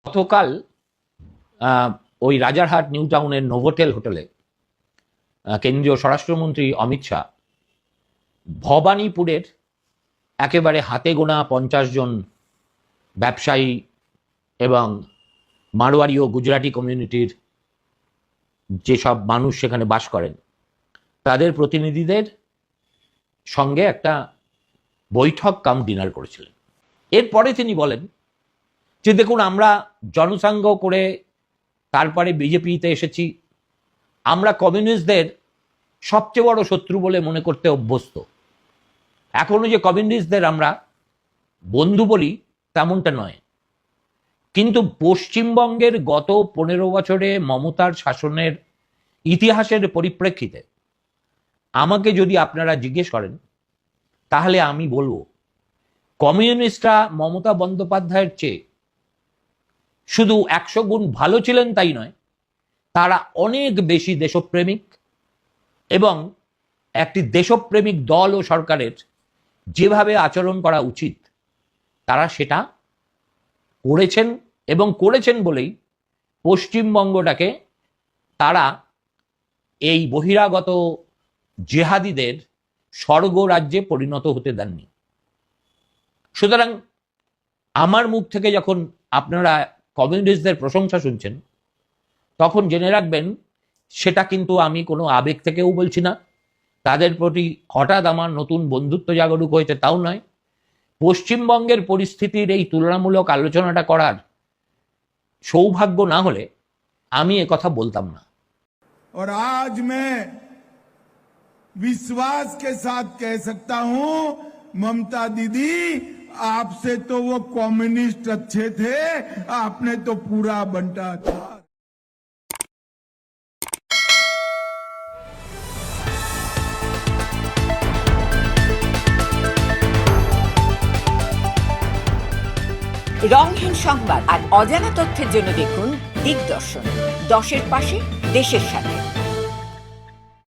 গতকাল ওই রাজারহাট নিউ টাউনের নোভোটেল হোটেলে কেন্দ্রীয় স্বরাষ্ট্রমন্ত্রী অমিত শাহ ভবানীপুরের একেবারে হাতে গোনা 50 জন ব্যবসায়ী এবং মারোয়ারি ও গুজরাটি কমিউনিটির যেসব মানুষ সেখানে বাস করেন তাদের প্রতিনিধিদের সঙ্গে একটা বৈঠক কাম ডিনার করেছিলেন। এরপরে তিনি বলেন যে দেখুন, আমরা জনসংঘ করে তারপরে বিজেপিতে এসেছি, আমরা কমিউনিস্টদের সবচেয়ে বড় শত্রু বলে মনে করতে অভ্যস্ত। এখনো যে কমিউনিস্টদের আমরা বন্ধু বলি তেমনটা নয়, কিন্তু পশ্চিমবঙ্গের গত 15 বছরে মমতার শাসনের ইতিহাসের পরিপ্রেক্ষিতে আমাকে যদি আপনারা জিজ্ঞেস করেন তাহলে আমি বলবো কমিউনিস্টরা মমতা বন্দ্যোপাধ্যায়ের চেয়ে শুধু 100 গুণ ভালো ছিলেন তাই নয়, তারা অনেক বেশি দেশপ্রেমিক এবং একটি দেশপ্রেমিক দল ও সরকারের যেভাবে আচরণ করা উচিত তারা সেটা করেছেন এবং করেছেন বলেই পশ্চিমবঙ্গটাকে তারা এই বহিরাগত জেহাদিদের স্বর্গ রাজ্যে পরিণত হতে দেননি। সুতরাং আমার মুখ থেকে যখন আপনারা কমিউনিস্টদের প্রশংসা শুনছেন তখন জেনে রাখবেন সেটা কিন্তু আমি কোনো আবেগ থেকেও বলছি না, তাদের প্রতি হঠাৎ আমার নতুন বন্ধুত্ব জাগরুক হয়েছে তাও নয়। পশ্চিমবঙ্গের পরিস্থিতির এই তুলনামূলক আলোচনাটা করার সৌভাগ্য না হলে আমি একথা বলতাম না। और आज मैं विश्वास के साथ कह सकता हूं, ममता दीदी आपसे तो वो कम्युनिस्ट अच्छे थे, आपने तो पूरा बंटा था। রংহীন সংবাদ আর অজানা তথ্যের জন্য দেখুন দিগদর্শন, 10-এর পাশে, দেশের সাথে।